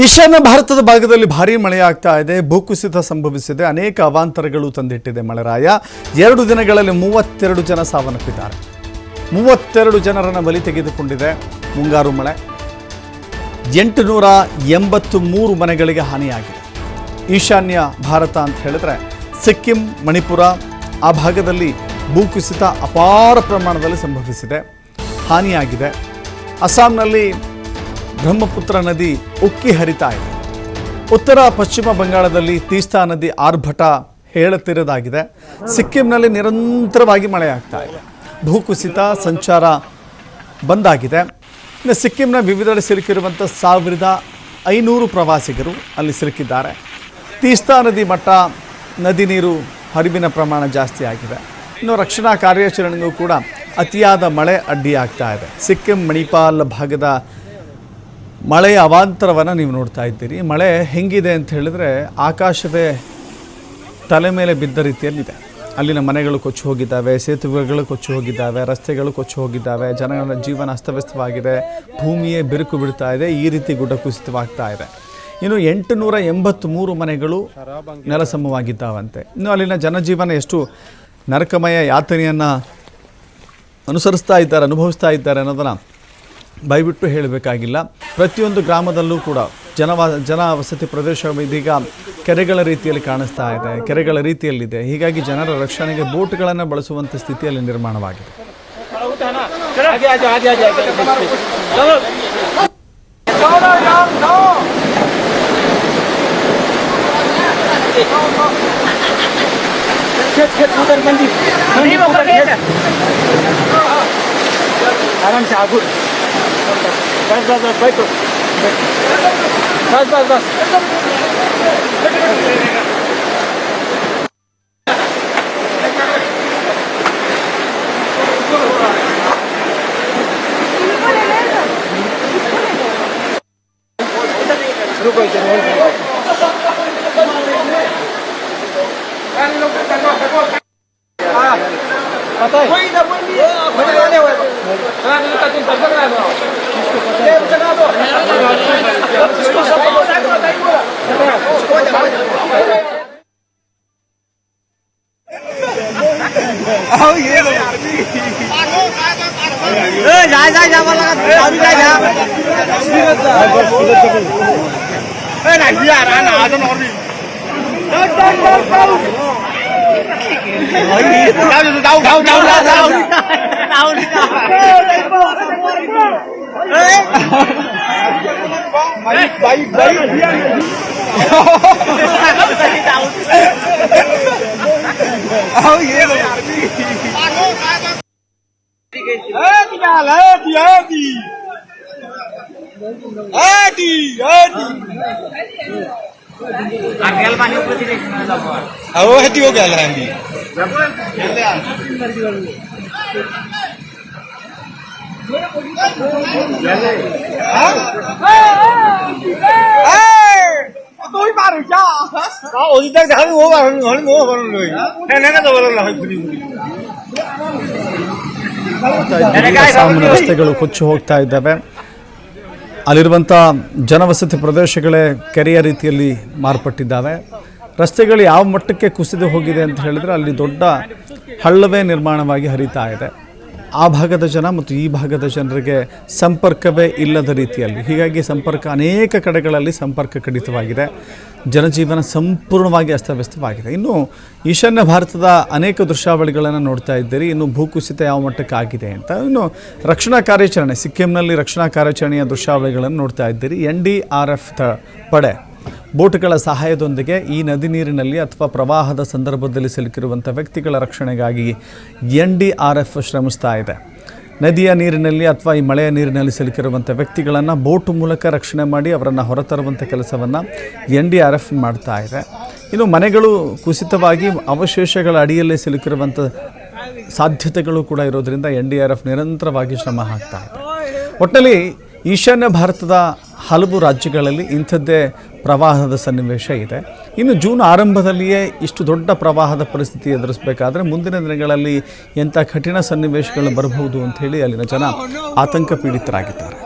ಈಶಾನ್ಯ ಭಾರತದ ಭಾಗದಲ್ಲಿ ಭಾರೀ ಮಳೆಯಾಗ್ತಾ ಇದೆ. ಭೂಕುಸಿತ ಸಂಭವಿಸಿದೆ. ಅನೇಕ ಅವಾಂತರಗಳು ತಂದಿಟ್ಟಿದೆ ಮಳೆರಾಯ. 2 ದಿನಗಳಲ್ಲಿ 32 ಜನ ಸಾವನ್ನಪ್ಪಿದ್ದಾರೆ. 32 ಜನರನ್ನು ಬಲಿ ತೆಗೆದುಕೊಂಡಿದೆ ಮುಂಗಾರು ಮಳೆ. 883 ಮನೆಗಳಿಗೆ ಹಾನಿಯಾಗಿದೆ. ಈಶಾನ್ಯ ಭಾರತ ಅಂತ ಹೇಳಿದ್ರೆ ಸಿಕ್ಕಿಂ, ಮಣಿಪುರ ಆ ಭಾಗದಲ್ಲಿ ಭೂಕುಸಿತ ಅಪಾರ ಪ್ರಮಾಣದಲ್ಲಿ ಸಂಭವಿಸಿದೆ, ಹಾನಿಯಾಗಿದೆ. ಅಸ್ಸಾಂನಲ್ಲಿ ಬ್ರಹ್ಮಪುತ್ರ ನದಿ ಉಕ್ಕಿ ಹರಿತಾ ಇದೆ. ಉತ್ತರ ಪಶ್ಚಿಮ ಬಂಗಾಳದಲ್ಲಿ ತೀಸ್ತಾ ನದಿ ಆರ್ಭಟ ಹೇಳುತ್ತಿರೋದಾಗಿದೆ. ಸಿಕ್ಕಿಂನಲ್ಲಿ ನಿರಂತರವಾಗಿ ಮಳೆಯಾಗ್ತಾ ಇದೆ. ಭೂಕುಸಿತ, ಸಂಚಾರ ಬಂದಾಗಿದೆ. ಇನ್ನು ಸಿಕ್ಕಿಂನ ವಿವಿಧೆಡೆ ಸಿಲುಕಿರುವಂಥ 1500 ಪ್ರವಾಸಿಗರು ಅಲ್ಲಿ ಸಿಲುಕಿದ್ದಾರೆ. ತೀಸ್ತಾ ನದಿ ಮಟ್ಟ, ನದಿ ನೀರು ಹರಿವಿನ ಪ್ರಮಾಣ ಜಾಸ್ತಿ ಆಗಿದೆ. ಇನ್ನು ರಕ್ಷಣಾ ಕಾರ್ಯಾಚರಣೆಗೂ ಕೂಡ ಅತಿಯಾದ ಮಳೆ ಅಡ್ಡಿಯಾಗ್ತಾ ಇದೆ. ಸಿಕ್ಕಿಂ, ಮಣಿಪಾಲ್ ಭಾಗದ ಮಳೆಯ ಅವಾಂತರವನ್ನು ನೀವು ನೋಡ್ತಾ ಇದ್ದೀರಿ. ಮಳೆ ಹೆಂಗಿದೆ ಅಂತ ಹೇಳಿದ್ರೆ ಆಕಾಶವೇ ತಲೆ ಮೇಲೆ ಬಿದ್ದ ರೀತಿಯಲ್ಲಿದೆ. ಅಲ್ಲಿನ ಮನೆಗಳು ಕೊಚ್ಚಿ ಹೋಗಿದ್ದಾವೆ, ಸೇತುವೆಗಳು ಕೊಚ್ಚಿ ಹೋಗಿದ್ದಾವೆ, ರಸ್ತೆಗಳು ಕೊಚ್ಚಿ ಹೋಗಿದ್ದಾವೆ. ಜನಗಳ ಜೀವನ ಅಸ್ತವ್ಯಸ್ತವಾಗಿದೆ. ಭೂಮಿಯೇ ಬಿರುಕು ಬಿಡ್ತಾ ಇದೆ. ಈ ರೀತಿ ಗುಡ್ಡ ಕುಸಿತವಾಗ್ತಾ ಇದೆ. ಇನ್ನು 883 ಮನೆಗಳು ನೆಲಸಮವಾಗಿದ್ದಾವಂತೆ. ಇನ್ನು ಅಲ್ಲಿನ ಜನಜೀವನ ಎಷ್ಟು ನರಕಮಯ ಯಾತನೆಯನ್ನು ಅನುಭವಿಸ್ತಾ ಇದ್ದಾರೆ ಅನ್ನೋದನ್ನು ದಯವಿಟ್ಟು ಹೇಳಬೇಕಾಗಿಲ್ಲ. ಪ್ರತಿಯೊಂದು ಗ್ರಾಮದಲ್ಲೂ ಕೂಡ ಜನ ವಸತಿ ಪ್ರದೇಶ ಇದೀಗ ಕೆರೆಗಳ ರೀತಿಯಲ್ಲಿ ಕಾಣಿಸ್ತಾ ಇದೆ, ಕೆರೆಗಳ ರೀತಿಯಲ್ಲಿದೆ. ಹೀಗಾಗಿ ಜನರ ರಕ್ಷಣೆಗೆ ಬೋಟ್ಗಳನ್ನು ಬಳಸುವಂಥ ಸ್ಥಿತಿಯಲ್ಲಿ ನಿರ್ಮಾಣವಾಗಿದೆ. आराम से आगू बस बस बस बैठो बस बस बस रुको पता है कोई ना बोल दिए मुझे आने वाले हां तो तुम सब लगा दो ये चला दो इसको सब बताइए आओ ये लो यार जी ए जा वाला अभी जा ए ना यार ना आजन और भी वो हेती हो गया लहंगी कोई बार क्या ओदी तक जाने वो बार लोई नेने तो बोलಲ್ಲ ಸಾಮಾನ್ಯ ರಸ್ತೆಗಳು ಕೊಚ್ಚಿ ಹೋಗ್ತಾ ಇದ್ದಾವೆ. ಅಲ್ಲಿರುವಂಥ ಜನವಸತಿ ಪ್ರದೇಶಗಳೇ ಕೆರೆಯ ರೀತಿಯಲ್ಲಿ ಮಾರ್ಪಟ್ಟಿದ್ದಾವೆ. ರಸ್ತೆಗಳು ಯಾವ ಮಟ್ಟಕ್ಕೆ ಕುಸಿದು ಹೋಗಿದೆ ಅಂತ ಹೇಳಿದರೆ ಅಲ್ಲಿ ದೊಡ್ಡ ಹಳ್ಳವೇ ನಿರ್ಮಾಣವಾಗಿ ಹರಿತಾ ಇದೆ. ಆ ಭಾಗದ ಜನ ಮತ್ತು ಈ ಭಾಗದ ಜನರಿಗೆ ಸಂಪರ್ಕವೇ ಇಲ್ಲದ ರೀತಿಯಲ್ಲಿ, ಹೀಗಾಗಿ ಅನೇಕ ಕಡೆಗಳಲ್ಲಿ ಸಂಪರ್ಕ ಕಡಿತವಾಗಿದೆ. ಜನಜೀವನ ಸಂಪೂರ್ಣವಾಗಿ ಅಸ್ತವ್ಯಸ್ತವಾಗಿದೆ. ಇನ್ನು ಈಶಾನ್ಯ ಭಾರತದ ಅನೇಕ ದೃಶ್ಯಾವಳಿಗಳನ್ನು ನೋಡ್ತಾ ಇದ್ದೀರಿ. ಇನ್ನು ಭೂಕುಸಿತ ಯಾವ ಮಟ್ಟಕ್ಕೆ ಆಗಿದೆ ಅಂತ. ಇನ್ನು ರಕ್ಷಣಾ ಕಾರ್ಯಾಚರಣೆ, ಸಿಕ್ಕಿಂನಲ್ಲಿ ರಕ್ಷಣಾ ಕಾರ್ಯಾಚರಣೆಯ ದೃಶ್ಯಾವಳಿಗಳನ್ನು ನೋಡ್ತಾ ಇದ್ದೀರಿ. NDRF ಪಡೆ ಬೋಟ್ಗಳ ಸಹಾಯದೊಂದಿಗೆ ಈ ನದಿ ನೀರಿನಲ್ಲಿ ಅಥವಾ ಪ್ರವಾಹದ ಸಂದರ್ಭದಲ್ಲಿ ಸಿಲುಕಿರುವಂಥ ವ್ಯಕ್ತಿಗಳ ರಕ್ಷಣೆಗಾಗಿ NDRF ಶ್ರಮಿಸ್ತಾ ಇದೆ. ನದಿಯ ನೀರಿನಲ್ಲಿ ಅಥವಾ ಈ ಮಳೆಯ ನೀರಿನಲ್ಲಿ ಸಿಲುಕಿರುವಂಥ ವ್ಯಕ್ತಿಗಳನ್ನು ಬೋಟ್ ಮೂಲಕ ರಕ್ಷಣೆ ಮಾಡಿ ಅವರನ್ನು ಹೊರತರುವಂಥ ಕೆಲಸವನ್ನು NDRF ಮಾಡ್ತಾ ಇದೆ. ಇನ್ನು ಮನೆಗಳು ಕುಸಿತವಾಗಿ ಅವಶೇಷಗಳ ಅಡಿಯಲ್ಲೇ ಸಿಲುಕಿರುವಂಥ ಸಾಧ್ಯತೆಗಳು ಕೂಡ ಇರೋದರಿಂದ NDRF ನಿರಂತರವಾಗಿ ಶ್ರಮ ಹಾಕ್ತಾ ಇದೆ. ಒಟ್ಟಿನಲ್ಲಿ ಈಶಾನ್ಯ ಭಾರತದ ಹಲವು ರಾಜ್ಯಗಳಲ್ಲಿ ಇಂಥದ್ದೇ ಪ್ರವಾಹದ ಸನ್ನಿವೇಶ ಇದೆ. ಇನ್ನು ಜೂನ್ ಆರಂಭದಲ್ಲಿಯೇ ಇಷ್ಟು ದೊಡ್ಡ ಪ್ರವಾಹದ ಪರಿಸ್ಥಿತಿ ಎದುರಿಸಬೇಕಾದ್ರೆ ಮುಂದಿನ ದಿನಗಳಲ್ಲಿ ಎಂಥ ಕಠಿಣ ಸನ್ನಿವೇಶಗಳು ಬರಬಹುದು ಅಂತ ಹೇಳಿ ಅಲ್ಲಿನ ಜನ ಆತಂಕ ಪೀಡಿತರಾಗಿದ್ದಾರೆ.